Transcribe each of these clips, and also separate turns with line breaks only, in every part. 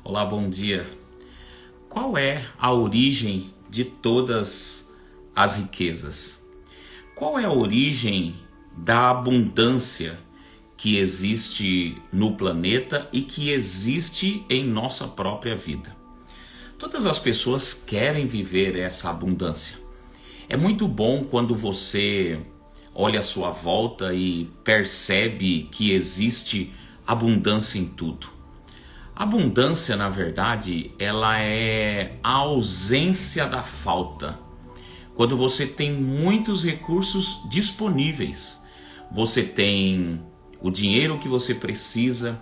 Olá, bom dia. Qual é a origem de todas as riquezas? Qual é a origem da abundância que existe no planeta e que existe em nossa própria vida? Todas as pessoas querem viver essa abundância. É muito bom quando você olha à sua volta e percebe que existe abundância em tudo. Abundância, na verdade, ela é a ausência da falta. Quando você tem muitos recursos disponíveis, você tem o dinheiro que você precisa,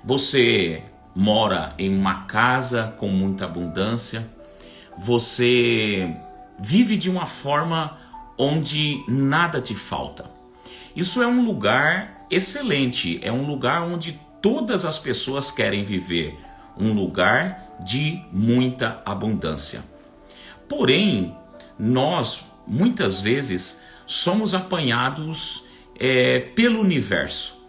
você mora em uma casa com muita abundância, você vive de uma forma onde nada te falta. Isso é um lugar excelente, é um lugar onde todas as pessoas querem viver, um lugar de muita abundância. Porém, nós muitas vezes somos apanhados pelo universo,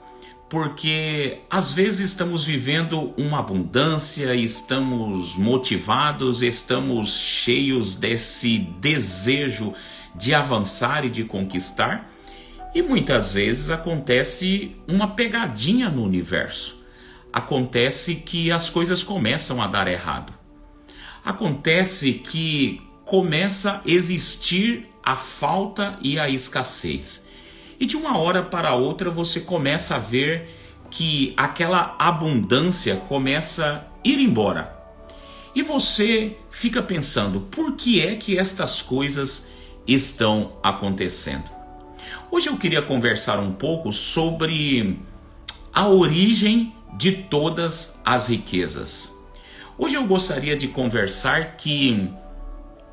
porque às vezes estamos vivendo uma abundância, estamos motivados, estamos cheios desse desejo de avançar e de conquistar. E muitas vezes acontece uma pegadinha no universo. Acontece que as coisas começam a dar errado. Acontece que começa a existir a falta e a escassez. E de uma hora para outra você começa a ver que aquela abundância começa a ir embora. E você fica pensando, por que é que estas coisas estão acontecendo? Hoje eu queria conversar um pouco sobre a origem de todas as riquezas. Hoje eu gostaria de conversar que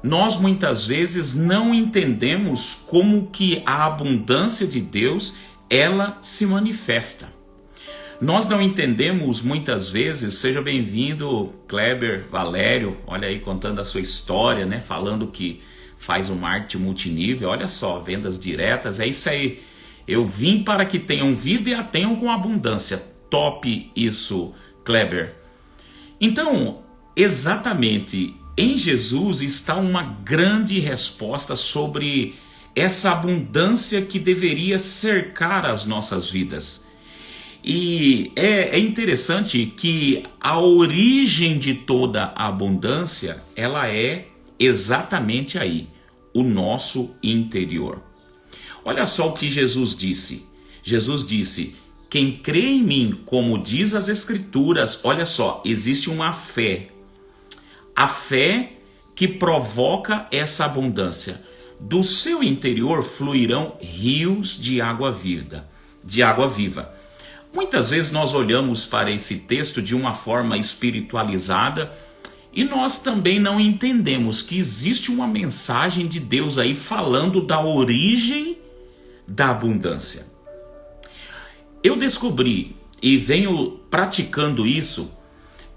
nós muitas vezes não entendemos como que a abundância de Deus ela se manifesta. Nós não entendemos muitas vezes, seja bem-vindo Kleber, Valério, olha aí contando a sua história, né? Falando que faz um marketing multinível, olha só, vendas diretas, é isso aí. Eu vim para que tenham vida e a tenham com abundância. Top isso, Kleber. Então, exatamente, em Jesus está uma grande resposta sobre essa abundância que deveria cercar as nossas vidas. E é interessante que a origem de toda a abundância, ela é exatamente aí, o nosso interior. Olha só o que Jesus disse. Jesus disse, quem crê em mim, como diz as Escrituras, olha só, existe uma fé. A fé que provoca essa abundância. Do seu interior fluirão rios de água viva. Muitas vezes nós olhamos para esse texto de uma forma espiritualizada e nós também não entendemos que existe uma mensagem de Deus aí falando da origem da abundância. Eu descobri e venho praticando isso,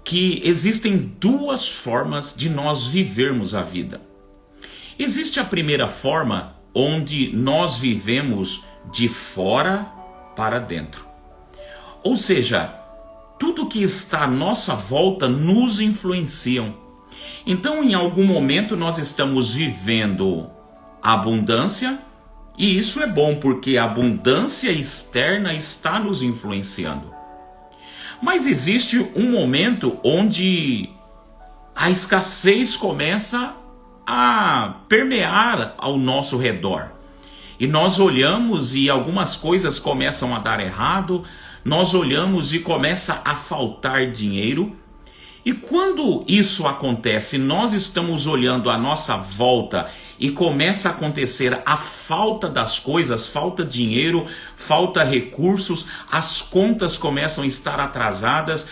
que existem duas formas de nós vivermos a vida. Existe a primeira forma, onde nós vivemos de fora para dentro. Ou seja, tudo que está à nossa volta nos influenciam. Então, em algum momento, nós estamos vivendo a abundância, e isso é bom, porque a abundância externa está nos influenciando. Mas existe um momento onde a escassez começa a permear ao nosso redor. E nós olhamos e algumas coisas começam a dar errado, nós olhamos e começa a faltar dinheiro. E quando isso acontece, nós estamos olhando à nossa volta e começa a acontecer a falta das coisas, falta dinheiro, falta recursos, as contas começam a estar atrasadas,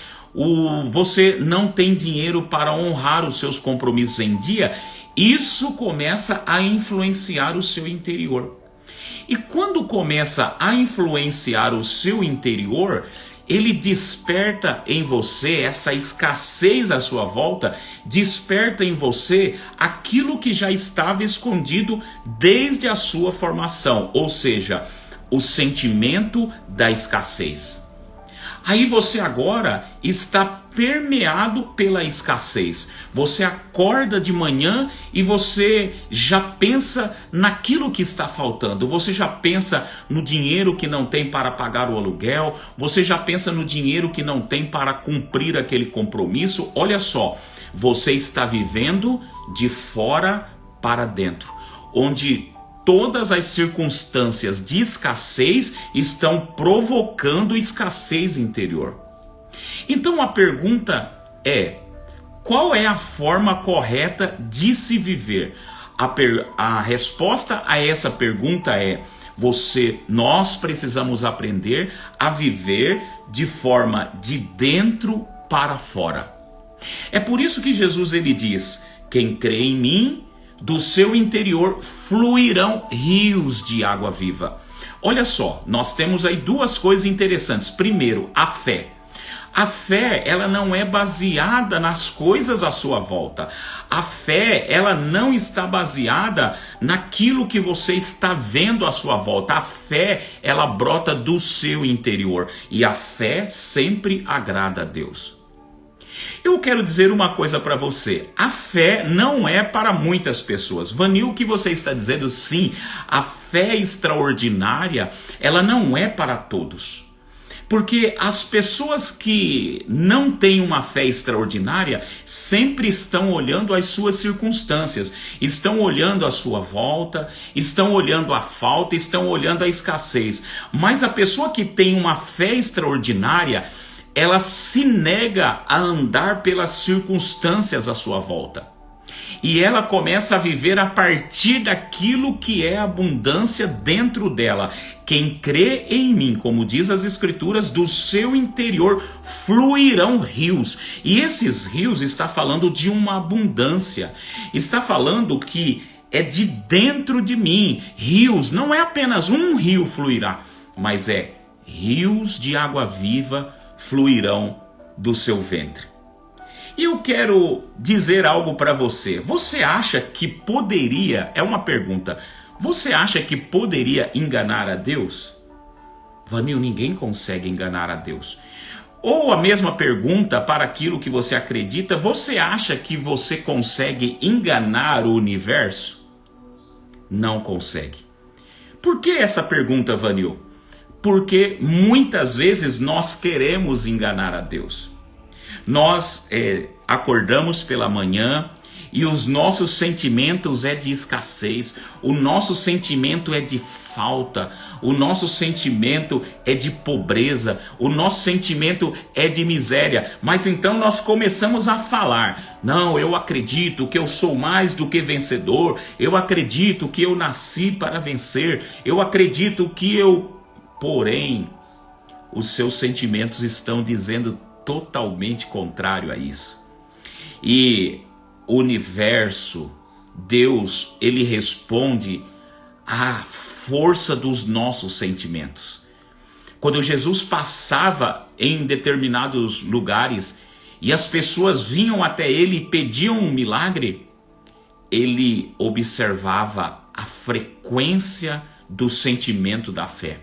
você não tem dinheiro para honrar os seus compromissos em dia, isso começa a influenciar o seu interior. E quando começa a influenciar o seu interior, ele desperta em você essa escassez à sua volta, desperta em você aquilo que já estava escondido desde a sua formação, ou seja, o sentimento da escassez. Aí você agora está permeado pela escassez. Você acorda de manhã e você já pensa naquilo que está faltando. Você já pensa no dinheiro que não tem para pagar o aluguel. Você já pensa no dinheiro que não tem para cumprir aquele compromisso. Olha só, você está vivendo de fora para dentro, onde todas as circunstâncias de escassez estão provocando escassez interior. Então a pergunta é: qual é a forma correta de se viver? A resposta a essa pergunta é: nós precisamos aprender a viver de forma de dentro para fora. É por isso que Jesus ele diz: quem crê em mim, do seu interior fluirão rios de água viva. Olha só, nós temos aí duas coisas interessantes. Primeiro, a fé. A fé, ela não é baseada nas coisas à sua volta. A fé, ela não está baseada naquilo que você está vendo à sua volta. A fé, ela brota do seu interior. E a fé sempre agrada a Deus. Eu quero dizer uma coisa para você: a fé não é para muitas pessoas. Vanil, o que você está dizendo? Sim, a fé extraordinária, ela não é para todos. Porque as pessoas que não têm uma fé extraordinária sempre estão olhando as suas circunstâncias, estão olhando a sua volta, estão olhando a falta, estão olhando a escassez. Mas a pessoa que tem uma fé extraordinária, ela se nega a andar pelas circunstâncias à sua volta. E ela começa a viver a partir daquilo que é abundância dentro dela. Quem crê em mim, como diz as Escrituras, do seu interior fluirão rios. E esses rios está falando de uma abundância. Está falando que é de dentro de mim. Rios, não é apenas um rio fluirá, mas é rios de água viva fluirão do seu ventre. E eu quero dizer algo para você. Você acha que poderia, é uma pergunta, você acha que poderia enganar a Deus? Vanil, ninguém consegue enganar a Deus. Ou a mesma pergunta para aquilo que você acredita, você acha que você consegue enganar o universo? Não consegue. Por que essa pergunta, Vanil? Porque muitas vezes nós queremos enganar a Deus. Nós acordamos pela manhã e os nossos sentimentos é de escassez, o nosso sentimento é de falta, o nosso sentimento é de pobreza, o nosso sentimento é de miséria. Mas então nós começamos a falar: não, eu acredito que eu sou mais do que vencedor, eu acredito que eu nasci para vencer, eu acredito que eu... Porém, os seus sentimentos estão dizendo totalmente contrário a isso. E o universo, Deus, ele responde à força dos nossos sentimentos. Quando Jesus passava em determinados lugares e as pessoas vinham até ele e pediam um milagre, ele observava a frequência do sentimento da fé.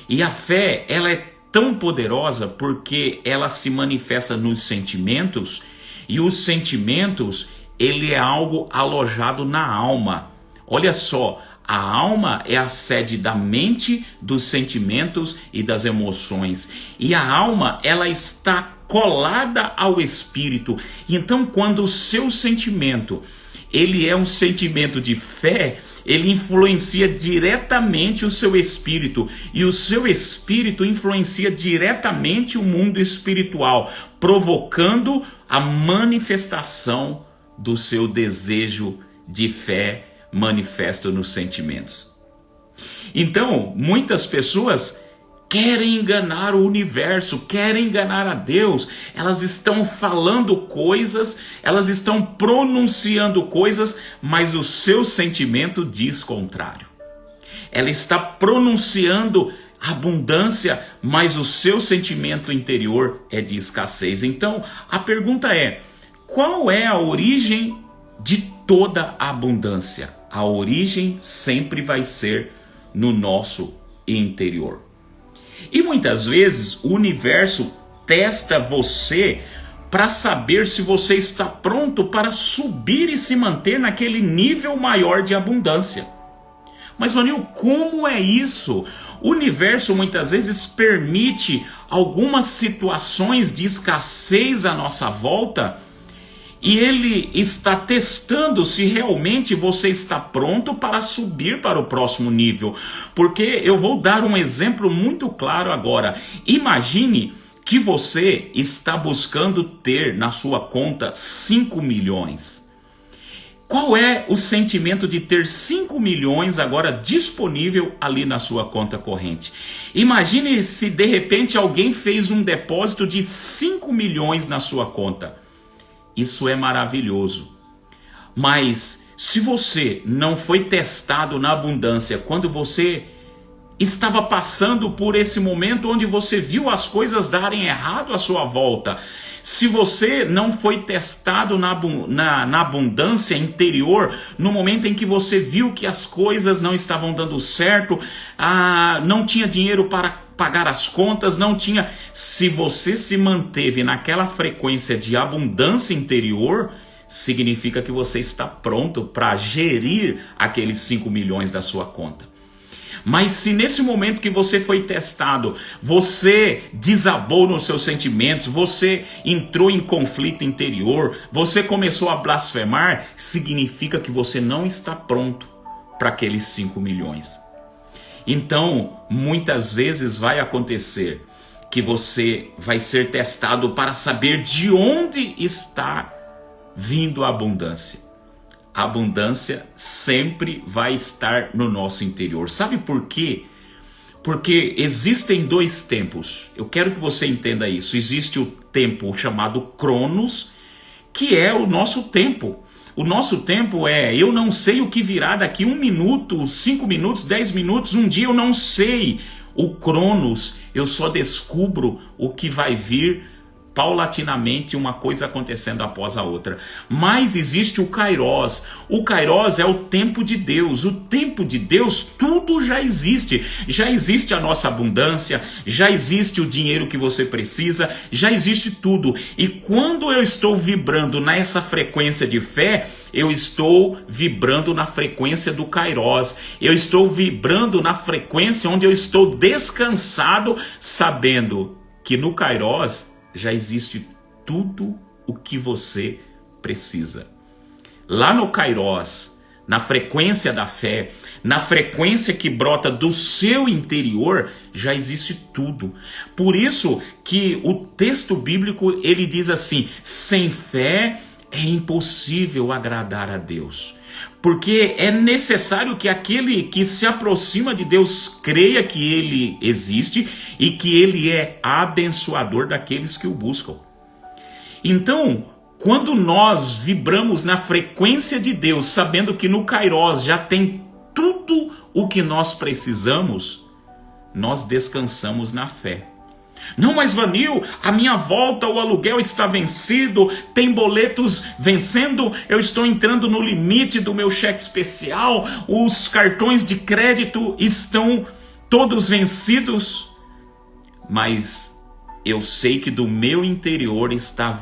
E a fé, ela é tão poderosa porque ela se manifesta nos sentimentos, e os sentimentos, ele é algo alojado na alma. Olha só, a alma é a sede da mente, dos sentimentos e das emoções. E a alma, ela está colada ao espírito. Então, quando o seu sentimento, ele é um sentimento de fé, ele influencia diretamente o seu espírito, e o seu espírito influencia diretamente o mundo espiritual, provocando a manifestação do seu desejo de fé manifesto nos sentimentos. Então, muitas pessoas querem enganar o universo, querem enganar a Deus. Elas estão falando coisas, elas estão pronunciando coisas, mas o seu sentimento diz contrário. Ela está pronunciando abundância, mas o seu sentimento interior é de escassez. Então, a pergunta é: qual é a origem de toda a abundância? A origem sempre vai ser no nosso interior. E muitas vezes o universo testa você para saber se você está pronto para subir e se manter naquele nível maior de abundância. Mas, Vanil, como é isso? O universo muitas vezes permite algumas situações de escassez à nossa volta e ele está testando se realmente você está pronto para subir para o próximo nível. Porque eu vou dar um exemplo muito claro agora. Imagine que você está buscando ter na sua conta 5 milhões. Qual é o sentimento de ter 5 milhões agora disponível ali na sua conta corrente? Imagine se de repente alguém fez um depósito de 5 milhões na sua conta. Isso é maravilhoso. Mas se você não foi testado na abundância quando você estava passando por esse momento onde você viu as coisas darem errado à sua volta, se você não foi testado na abundância interior, no momento em que você viu que as coisas não estavam dando certo, não tinha dinheiro para pagar as contas, não tinha... Se você se manteve naquela frequência de abundância interior, significa que você está pronto para gerir aqueles 5 milhões da sua conta. Mas se nesse momento que você foi testado, você desabou nos seus sentimentos, você entrou em conflito interior, você começou a blasfemar, significa que você não está pronto para aqueles 5 milhões. Então, muitas vezes vai acontecer que você vai ser testado para saber de onde está vindo a abundância. A abundância sempre vai estar no nosso interior. Sabe por quê? Porque existem dois tempos. Eu quero que você entenda isso. Existe o tempo chamado Cronos, que é o nosso tempo. O nosso tempo é, eu não sei o que virá daqui 1 minuto, 5 minutos, 10 minutos, um dia eu não sei. O Cronos, eu só descubro o que vai vir paulatinamente, uma coisa acontecendo após a outra. Mas existe o Kairos. O Kairos é o tempo de Deus. O tempo de Deus, tudo já existe. Já existe a nossa abundância, já existe o dinheiro que você precisa, já existe tudo. E quando eu estou vibrando nessa frequência de fé, eu estou vibrando na frequência do Kairos. Eu estou vibrando na frequência onde eu estou descansado, sabendo que no Kairos já existe tudo o que você precisa. Lá no Kairos, na frequência da fé, na frequência que brota do seu interior, já existe tudo. Por isso que o texto bíblico ele diz assim: sem fé é impossível agradar a Deus. Porque é necessário que aquele que se aproxima de Deus creia que Ele existe e que Ele é abençoador daqueles que o buscam. Então, quando nós vibramos na frequência de Deus, sabendo que no Kairos já tem tudo o que nós precisamos, nós descansamos na fé. Não, mas Vanil, a minha volta, o aluguel está vencido, tem boletos vencendo, eu estou entrando no limite do meu cheque especial, os cartões de crédito estão todos vencidos. Mas eu sei que do meu interior está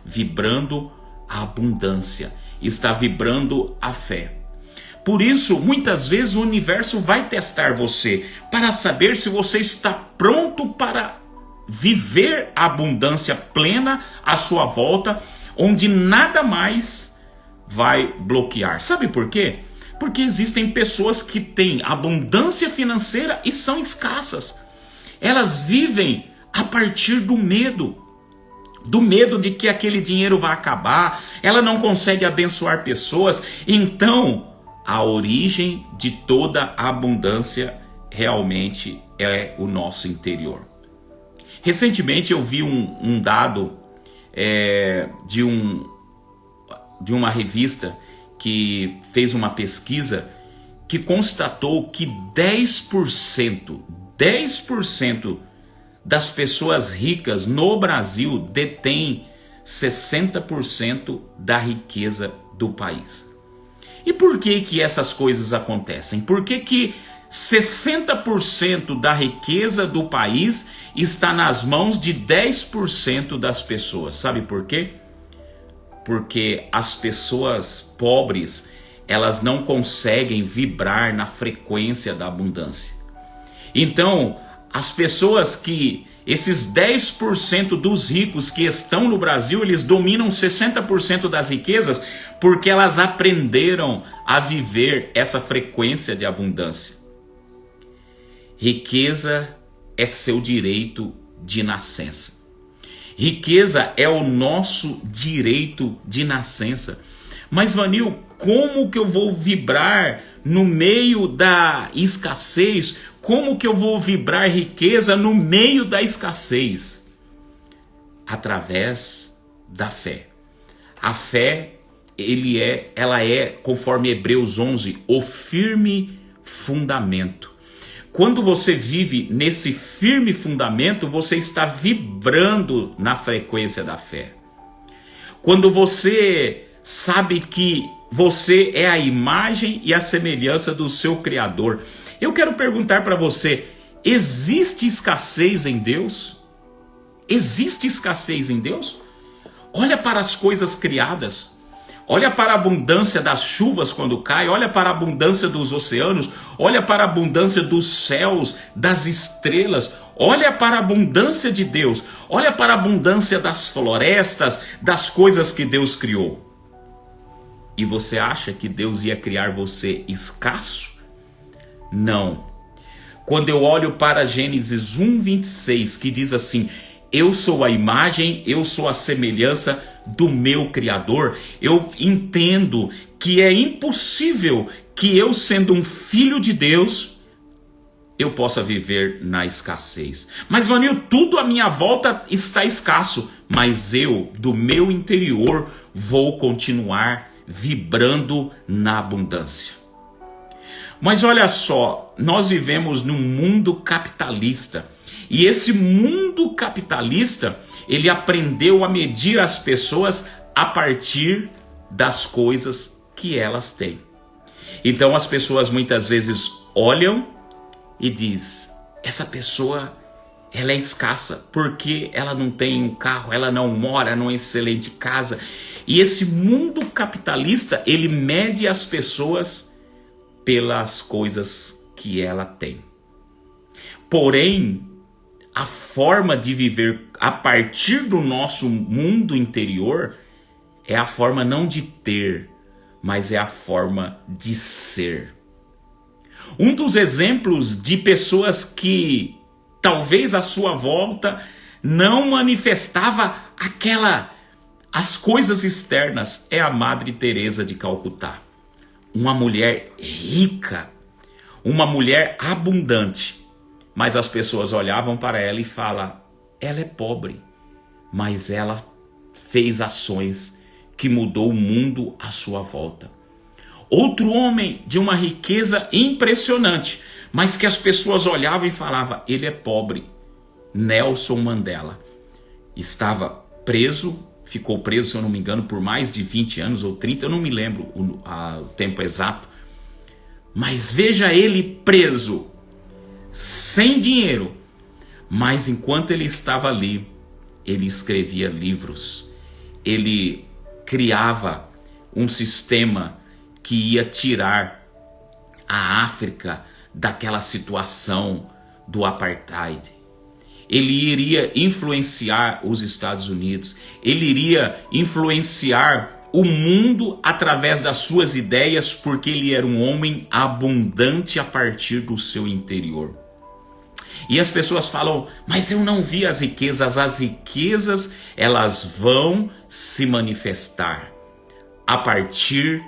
vibrando a abundância, está vibrando a fé. Por isso, muitas vezes o universo vai testar você para saber se você está pronto para viver a abundância plena à sua volta, onde nada mais vai bloquear. Sabe por quê? Porque existem pessoas que têm abundância financeira e são escassas. Elas vivem a partir do medo de que aquele dinheiro vai acabar, ela não consegue abençoar pessoas. Então, a origem de toda a abundância realmente é o nosso interior. Recentemente eu vi um dado de uma revista que fez uma pesquisa que constatou que 10% das pessoas ricas no Brasil detêm 60% da riqueza do país. E por que que essas coisas acontecem? Por que que 60% da riqueza do país está nas mãos de 10% das pessoas. Sabe por quê? Porque as pessoas pobres, elas não conseguem vibrar na frequência da abundância. Então, as pessoas que, esses 10% dos ricos que estão no Brasil, eles dominam 60% das riquezas porque elas aprenderam a viver essa frequência de abundância. Riqueza é seu direito de nascença. Riqueza é o nosso direito de nascença. Mas, Vanil, como que eu vou vibrar no meio da escassez? Como que eu vou vibrar riqueza no meio da escassez? Através da fé. A fé, ela é, conforme Hebreus 11, o firme fundamento. Quando você vive nesse firme fundamento, você está vibrando na frequência da fé. Quando você sabe que você é a imagem e a semelhança do seu Criador. Eu quero perguntar para você, existe escassez em Deus? Existe escassez em Deus? Olha para as coisas criadas. Olha para a abundância das chuvas quando cai, olha para a abundância dos oceanos, olha para a abundância dos céus, das estrelas, olha para a abundância de Deus, olha para a abundância das florestas, das coisas que Deus criou. E você acha que Deus ia criar você escasso? Não. Quando eu olho para Gênesis 1:26, que diz assim: eu sou a imagem, eu sou a semelhança do meu Criador, eu entendo que é impossível que eu, sendo um filho de Deus, eu possa viver na escassez. Mas, Vanil, tudo à minha volta está escasso, mas eu, do meu interior, vou continuar vibrando na abundância. Mas olha só, nós vivemos num mundo capitalista. E esse mundo capitalista, ele aprendeu a medir as pessoas a partir das coisas que elas têm. Então as pessoas muitas vezes olham e dizem: essa pessoa, ela é escassa porque ela não tem um carro, ela não mora numa excelente casa. E esse mundo capitalista, ele mede as pessoas pelas coisas que ela tem. Porém, a forma de viver a partir do nosso mundo interior é a forma não de ter, mas é a forma de ser. Um dos exemplos de pessoas que talvez à sua volta não manifestava as coisas externas é a Madre Teresa de Calcutá. Uma mulher rica, uma mulher abundante. Mas as pessoas olhavam para ela e falam: ela é pobre, mas ela fez ações que mudou o mundo à sua volta. Outro homem de uma riqueza impressionante, mas que as pessoas olhavam e falavam: ele é pobre. Nelson Mandela estava preso, ficou preso, se eu não me engano, por mais de 20 anos ou 30, eu não me lembro o tempo exato. Mas veja ele preso, sem dinheiro, mas enquanto ele estava ali, ele escrevia livros, ele criava um sistema que ia tirar a África daquela situação do apartheid. Ele iria influenciar os Estados Unidos, ele iria influenciar o mundo através das suas ideias, porque ele era um homem abundante a partir do seu interior. E as pessoas falam: mas eu não vi as riquezas elas vão se manifestar a partir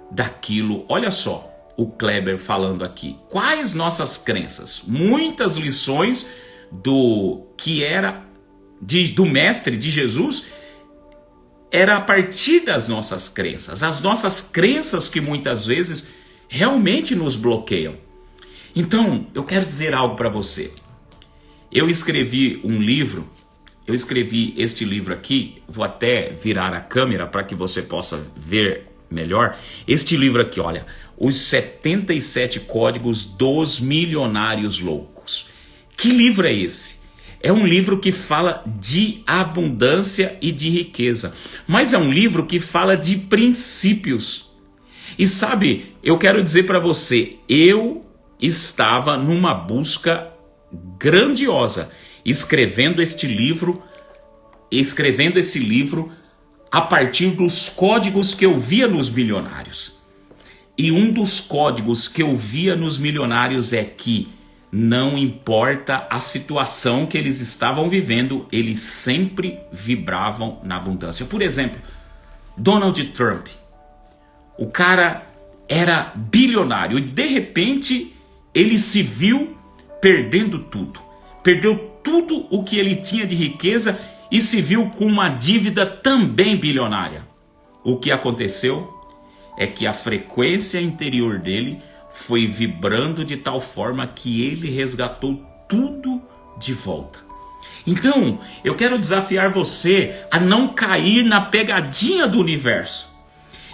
daquilo. Olha só o Kleber falando aqui, quais nossas crenças? Muitas lições do que era do mestre, de Jesus, era a partir das nossas crenças. As nossas crenças que muitas vezes realmente nos bloqueiam. Então, eu quero dizer algo para você. Eu escrevi um livro, eu escrevi este livro aqui, vou até virar a câmera para que você possa ver melhor, este livro aqui, olha, Os 77 Códigos dos Milionários Loucos. Que livro é esse? É um livro que fala de abundância e de riqueza, mas é um livro que fala de princípios. E sabe, eu quero dizer para você, eu estava numa busca grandiosa, escrevendo esse livro a partir dos códigos que eu via nos milionários. E um dos códigos que eu via nos milionários é que não importa a situação que eles estavam vivendo, eles sempre vibravam na abundância. Por exemplo, Donald Trump. O cara era bilionário e de repente ele se viu perdendo tudo. Perdeu tudo o que ele tinha de riqueza e se viu com uma dívida também bilionária. O que aconteceu é que a frequência interior dele foi vibrando de tal forma que ele resgatou tudo de volta. Então, eu quero desafiar você a não cair na pegadinha do universo.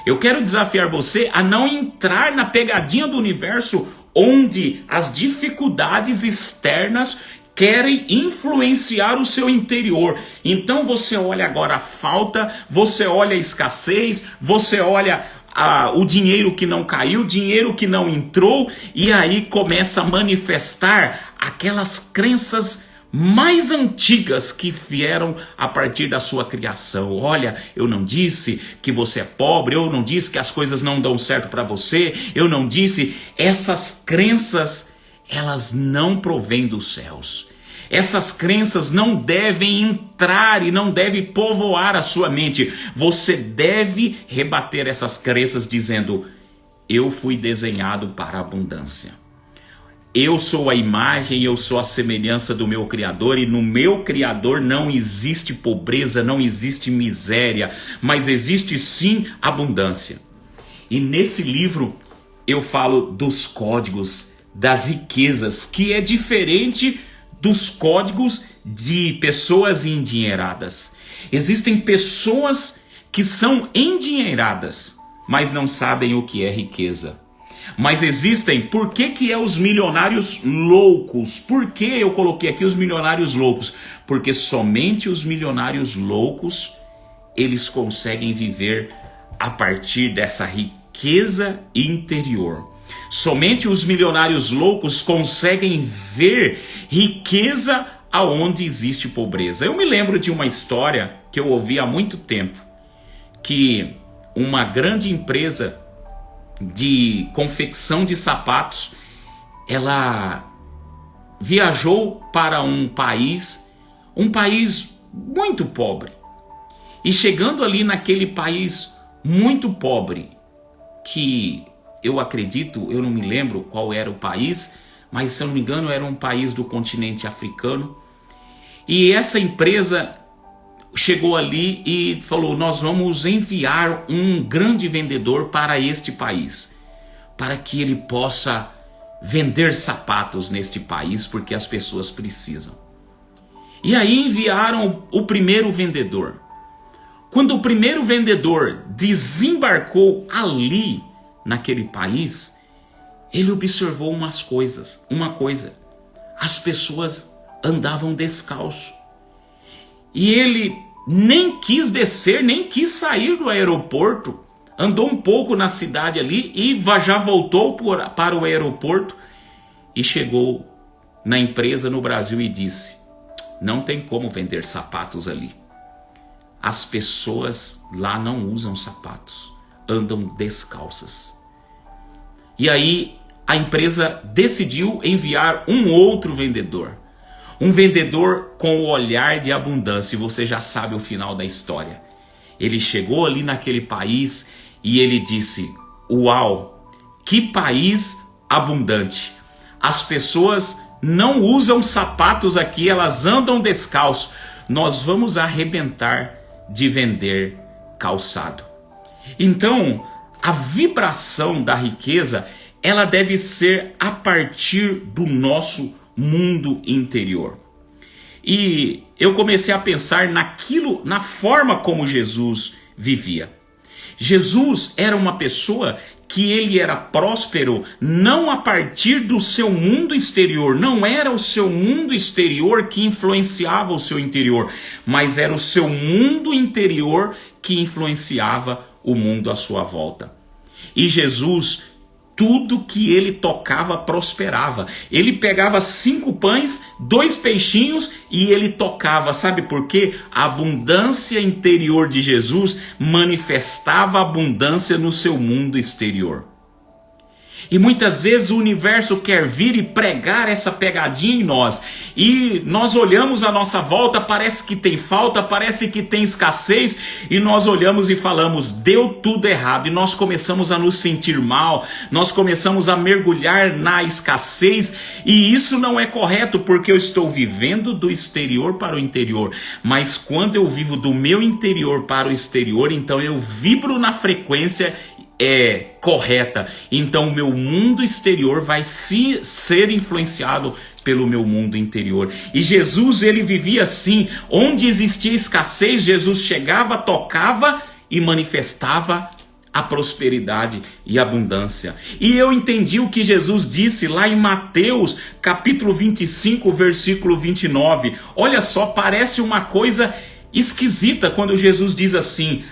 Eu quero desafiar você a não entrar na pegadinha do universo onde as dificuldades externas querem influenciar o seu interior. Então você olha agora a falta, você olha a escassez, você olha o dinheiro que não caiu, o dinheiro que não entrou, e aí começa a manifestar aquelas crenças mais antigas que vieram a partir da sua criação. Olha, eu não disse que você é pobre, eu não disse que as coisas não dão certo para você, eu não disse. Essas crenças, elas não provêm dos céus. Essas crenças não devem entrar e não devem povoar a sua mente. Você deve rebater essas crenças dizendo: eu fui desenhado para a abundância. Eu sou a imagem, eu sou a semelhança do meu Criador, e no meu Criador não existe pobreza, não existe miséria, mas existe sim abundância. E nesse livro eu falo dos códigos, das riquezas, que é diferente dos códigos de pessoas endinheiradas. Existem pessoas que são endinheiradas, mas não sabem o que é riqueza. Mas existem, por que é os milionários loucos? Por que eu coloquei aqui os milionários loucos? Porque somente os milionários loucos, eles conseguem viver a partir dessa riqueza interior. Somente os milionários loucos conseguem ver riqueza aonde existe pobreza. Eu me lembro de uma história que eu ouvi há muito tempo, que uma grande empresa de confecção de sapatos, ela viajou para um país muito pobre. E chegando ali naquele país muito pobre, que eu acredito, eu não me lembro qual era o país, mas se eu não me engano era um país do continente africano. E essa empresa chegou ali e falou: nós vamos enviar um grande vendedor para este país, para que ele possa vender sapatos neste país, porque as pessoas precisam. E aí enviaram o primeiro vendedor. Quando o primeiro vendedor desembarcou ali naquele país, ele observou uma coisa: as pessoas andavam descalço. E ele nem quis descer, nem quis sair do aeroporto. Andou um pouco na cidade ali e já voltou para o aeroporto e chegou na empresa no Brasil e disse: não tem como vender sapatos ali. As pessoas lá não usam sapatos, andam descalças. E aí a empresa decidiu enviar um outro vendedor. Um vendedor com o olhar de abundância, e você já sabe o final da história. Ele chegou ali naquele país e ele disse: uau, que país abundante. As pessoas não usam sapatos aqui, elas andam descalço. Nós vamos arrebentar de vender calçado. Então, a vibração da riqueza, ela deve ser a partir do nosso mundo interior. E eu comecei a pensar na forma como Jesus vivia. Jesus era uma pessoa que ele era próspero não a partir do seu mundo exterior, não era o seu mundo exterior que influenciava o seu interior, mas era o seu mundo interior que influenciava o mundo à sua volta. E Jesus, tudo que ele tocava prosperava. Ele pegava 5 pães, 2 peixinhos e ele tocava. Sabe por quê? A abundância interior de Jesus manifestava abundância no seu mundo exterior. E muitas vezes o universo quer vir e pregar essa pegadinha em nós. E nós olhamos à nossa volta, parece que tem falta, parece que tem escassez. E nós olhamos e falamos, deu tudo errado. E nós começamos a nos sentir mal, nós começamos a mergulhar na escassez. E isso não é correto, porque eu estou vivendo do exterior para o interior. Mas quando eu vivo do meu interior para o exterior, então eu vibro na frequência correta. Então o meu mundo exterior vai ser influenciado pelo meu mundo interior. E Jesus, ele vivia assim. Onde existia escassez, Jesus chegava, tocava e manifestava a prosperidade e abundância. E eu entendi o que Jesus disse lá em Mateus capítulo 25, versículo 29. Olha só, parece uma coisa esquisita quando Jesus diz assim: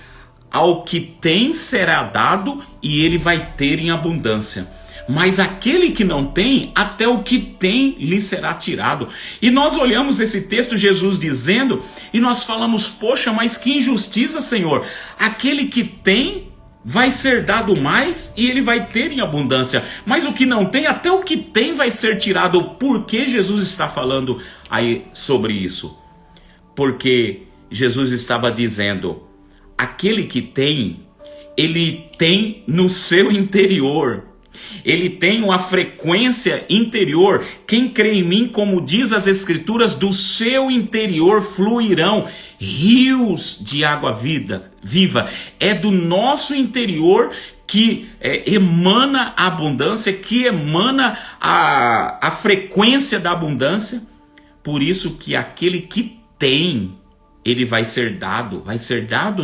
ao que tem será dado e ele vai ter em abundância. Mas aquele que não tem, até o que tem lhe será tirado. E nós olhamos esse texto, Jesus dizendo, e nós falamos, poxa, mas que injustiça, Senhor. Aquele que tem vai ser dado mais e ele vai ter em abundância. Mas o que não tem, até o que tem vai ser tirado. Por que Jesus está falando aí sobre isso? Porque Jesus estava dizendo, aquele que tem, ele tem no seu interior. Ele tem uma frequência interior. Quem crê em mim, como diz as Escrituras, do seu interior fluirão rios de água viva. É do nosso interior que emana a abundância, que emana a frequência da abundância. Por isso que aquele que tem, ele vai ser dado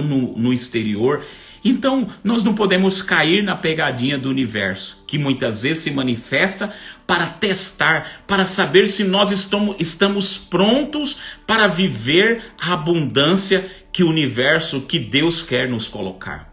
no exterior. Então nós não podemos cair na pegadinha do universo, que muitas vezes se manifesta para testar, para saber se nós estamos prontos para viver a abundância que o universo, que Deus quer nos colocar.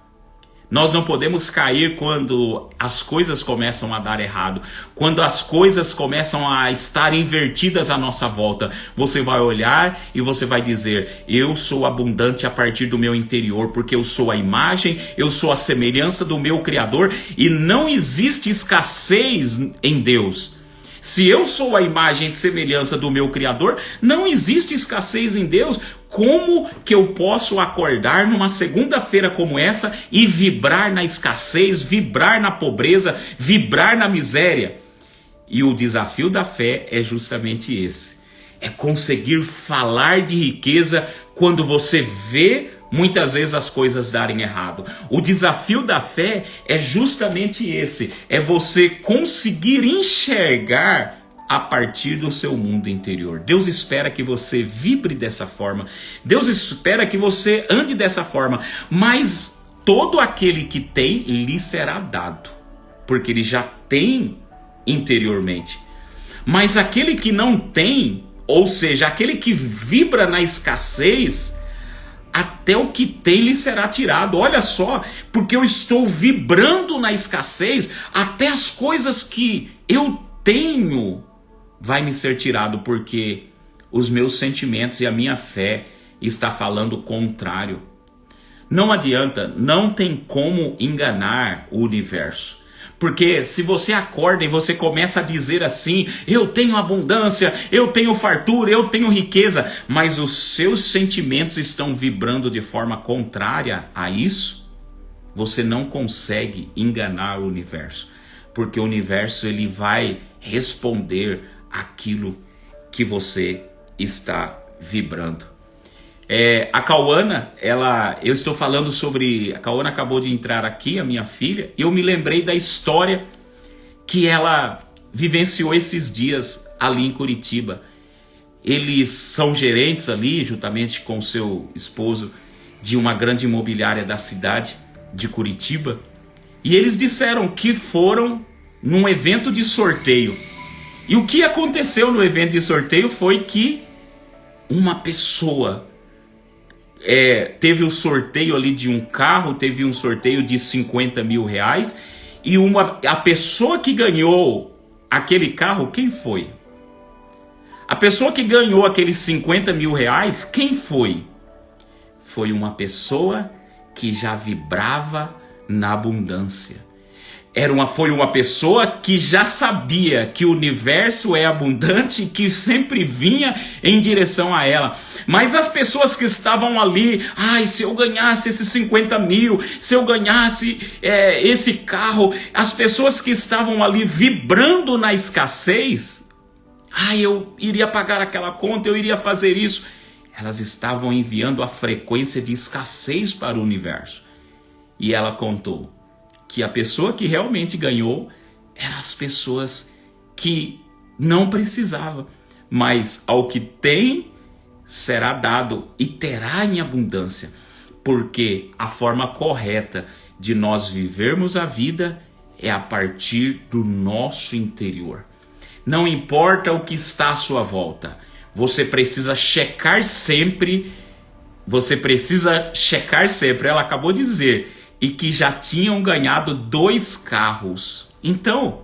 Nós não podemos cair quando as coisas começam a dar errado, quando as coisas começam a estar invertidas à nossa volta. Você vai olhar e você vai dizer, eu sou abundante a partir do meu interior, porque eu sou a imagem, eu sou a semelhança do meu Criador e não existe escassez em Deus. Se eu sou a imagem e semelhança do meu Criador, não existe escassez em Deus. Como que eu posso acordar numa segunda-feira como essa e vibrar na escassez, vibrar na pobreza, vibrar na miséria? E o desafio da fé é justamente esse. É conseguir falar de riqueza quando você vê muitas vezes as coisas darem errado. O desafio da fé é justamente esse. É você conseguir enxergar a partir do seu mundo interior. Deus espera que você vibre dessa forma. Deus espera que você ande dessa forma. Mas todo aquele que tem, lhe será dado. Porque ele já tem interiormente. Mas aquele que não tem, ou seja, aquele que vibra na escassez, até o que tem lhe será tirado. Olha só, porque eu estou vibrando na escassez, até as coisas que eu tenho vai me ser tirado, porque os meus sentimentos e a minha fé está falando o contrário. Não adianta, não tem como enganar o universo. Porque se você acorda e você começa a dizer assim, eu tenho abundância, eu tenho fartura, eu tenho riqueza, mas os seus sentimentos estão vibrando de forma contrária a isso, você não consegue enganar o universo. Porque o universo, ele vai responder aquilo que você está vibrando. A Cauana, eu estou falando sobre... A Cauana acabou de entrar aqui, a minha filha, e eu me lembrei da história que ela vivenciou esses dias ali em Curitiba. Eles são gerentes ali, juntamente com o seu esposo, de uma grande imobiliária da cidade. de Curitiba, e eles disseram que foram num evento de sorteio. E o que aconteceu no evento de sorteio foi que uma pessoa teve o sorteio ali de um carro, teve um sorteio de 50 mil reais, e a pessoa que ganhou aquele carro, quem foi? A pessoa que ganhou aqueles 50 mil reais, quem foi? Foi uma pessoa que já vibrava na abundância. Foi uma pessoa que já sabia que o universo é abundante, que sempre vinha em direção a ela. Mas as pessoas que estavam ali, se eu ganhasse esses 50 mil, se eu ganhasse esse carro, as pessoas que estavam ali vibrando na escassez, eu iria pagar aquela conta, eu iria fazer isso. Elas estavam enviando a frequência de escassez para o universo. E ela contou que a pessoa que realmente ganhou eram as pessoas que não precisavam, mas ao que tem será dado e terá em abundância, porque a forma correta de nós vivermos a vida é a partir do nosso interior. Não importa o que está à sua volta, você precisa checar sempre. Ela acabou de dizer, e que já tinham ganhado 2 carros. Então,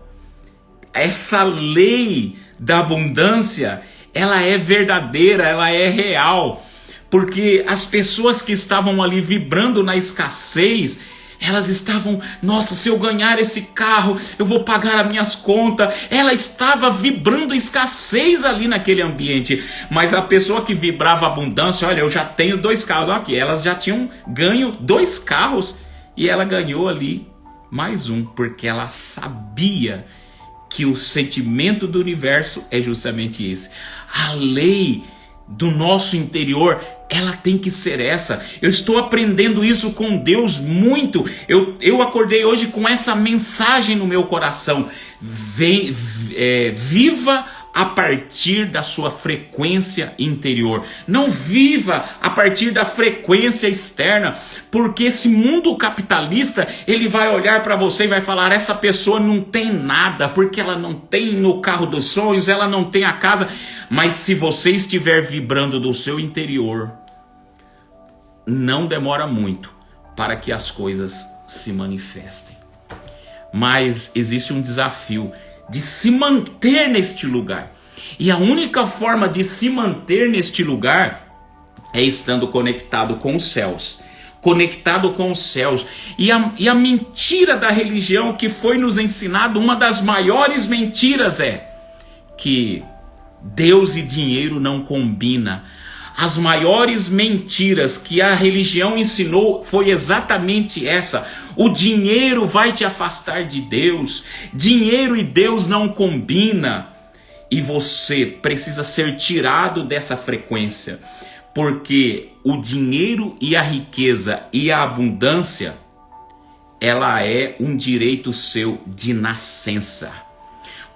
essa lei da abundância, ela é verdadeira, ela é real. Porque as pessoas que estavam ali vibrando na escassez, elas estavam, nossa, se eu ganhar esse carro, eu vou pagar as minhas contas. Ela estava vibrando escassez ali naquele ambiente. Mas a pessoa que vibrava abundância, olha, eu já tenho 2 carros aqui. Elas já tinham ganho 2 carros. E ela ganhou ali mais um, porque ela sabia que o sentimento do universo é justamente esse. A lei do nosso interior, ela tem que ser essa. Eu estou aprendendo isso com Deus muito. Eu acordei hoje com essa mensagem no meu coração. Viva a partir da sua frequência interior. Não viva a partir da frequência externa, porque esse mundo capitalista, ele vai olhar para você e vai falar, essa pessoa não tem nada, porque ela não tem no carro dos sonhos, ela não tem a casa. Mas se você estiver vibrando do seu interior, não demora muito para que as coisas se manifestem. Mas existe um desafio de se manter neste lugar. E a única forma de se manter neste lugar é estando conectado com os céus. Conectado com os céus. E a mentira da religião que foi nos ensinado, uma das maiores mentiras é que Deus e dinheiro não combinam. As maiores mentiras que a religião ensinou foi exatamente essa. O dinheiro vai te afastar de Deus. Dinheiro e Deus não combinam. E você precisa ser tirado dessa frequência. Porque o dinheiro e a riqueza e a abundância, ela é um direito seu de nascença.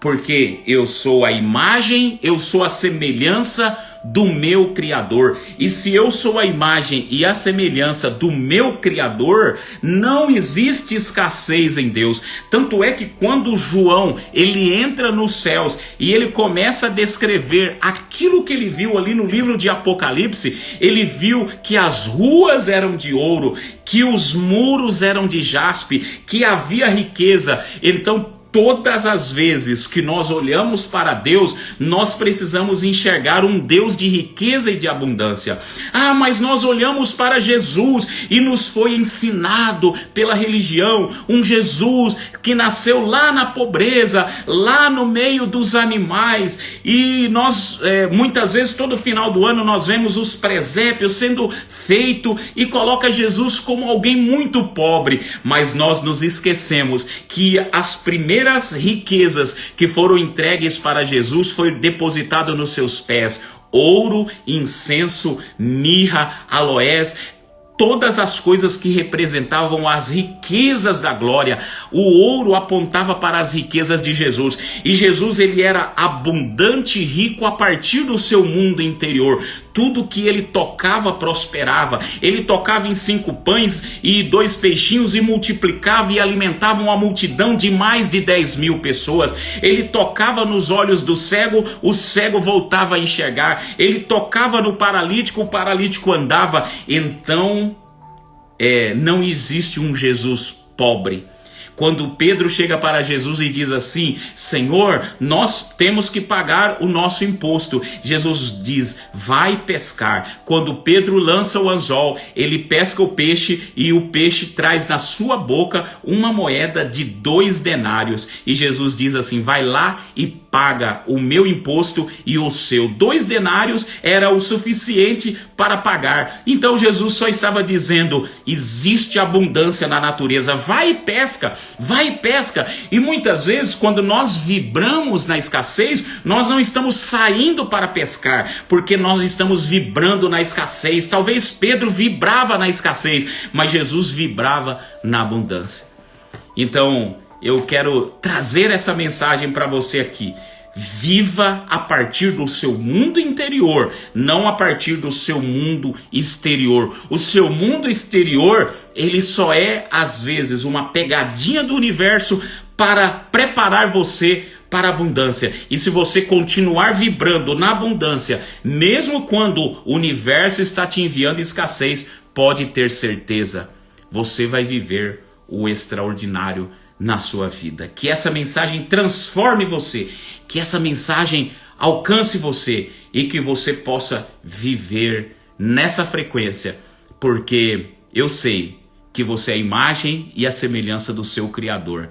Porque eu sou a imagem, eu sou a semelhança do meu Criador. E se eu sou a imagem e a semelhança do meu Criador, não existe escassez em Deus. Tanto é que quando João, ele entra nos céus e ele começa a descrever aquilo que ele viu ali no livro de Apocalipse, ele viu que as ruas eram de ouro, que os muros eram de jaspe, que havia riqueza. Então, todas as vezes que nós olhamos para Deus, nós precisamos enxergar um Deus de riqueza e de abundância. Mas nós olhamos para Jesus e nos foi ensinado pela religião, um Jesus que nasceu lá na pobreza, lá no meio dos animais. E nós, muitas vezes, todo final do ano, nós vemos os presépios sendo feito e coloca Jesus como alguém muito pobre. Mas nós nos esquecemos que as primeiras riquezas que foram entregues para Jesus foi depositado nos seus pés: ouro, incenso, mirra, aloés, todas as coisas que representavam as riquezas da glória. O ouro apontava para as riquezas de Jesus. E Jesus, ele era abundante e rico a partir do seu mundo interior. tudo que ele tocava prosperava. Ele tocava em 5 pães e 2 peixinhos e multiplicava e alimentava uma multidão de mais de 10.000 pessoas. Ele tocava nos olhos do cego, o cego voltava a enxergar. Ele tocava no paralítico, o paralítico andava. Então, não existe um Jesus pobre. Quando Pedro chega para Jesus e diz assim: Senhor, nós temos que pagar o nosso imposto. Jesus diz: vai pescar. Quando Pedro lança o anzol, ele pesca o peixe e o peixe traz na sua boca uma moeda de 2 denários. E Jesus diz assim: vai lá e paga o meu imposto e o seu. 2 denários era o suficiente para pagar. Então Jesus só estava dizendo: existe abundância na natureza, vai e pesca. Vai e pesca. E muitas vezes, quando nós vibramos na escassez, nós não estamos saindo para pescar, porque nós estamos vibrando na escassez. Talvez Pedro vibrava na escassez, mas Jesus vibrava na abundância. Então, eu quero trazer essa mensagem para você aqui. Viva a partir do seu mundo interior, não a partir do seu mundo exterior. O seu mundo exterior, ele só é às vezes uma pegadinha do universo para preparar você para a abundância. E se você continuar vibrando na abundância, mesmo quando o universo está te enviando escassez, pode ter certeza, você vai viver o extraordinário na sua vida. Que essa mensagem transforme você, que essa mensagem alcance você e que você possa viver nessa frequência, porque eu sei que você é a imagem e a semelhança do seu Criador,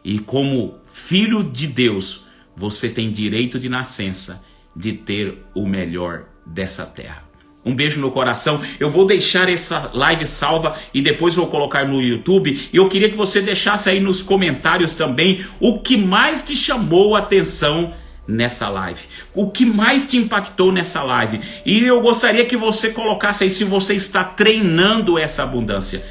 e como filho de Deus, você tem direito de nascença de ter o melhor dessa terra. Um beijo no coração. Eu vou deixar essa live salva e depois vou colocar no YouTube. E eu queria que você deixasse aí nos comentários também o que mais te chamou a atenção nessa live. O que mais te impactou nessa live. E eu gostaria que você colocasse aí se você está treinando essa abundância.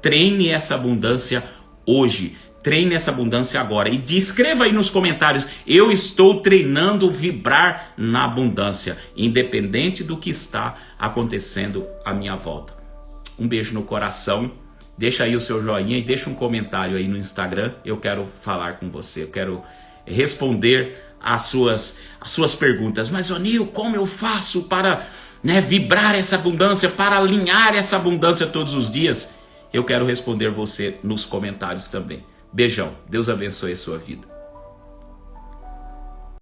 Treine essa abundância hoje. Treine essa abundância agora. E escreva aí nos comentários: eu estou treinando vibrar na abundância, independente do que está acontecendo à minha volta. Um beijo no coração. Deixa aí o seu joinha e deixa um comentário aí no Instagram. Eu quero falar com você. Eu quero responder as suas perguntas. Mas, Onil, como eu faço para vibrar essa abundância, para alinhar essa abundância todos os dias? Eu quero responder você nos comentários também. Beijão. Deus abençoe a sua vida.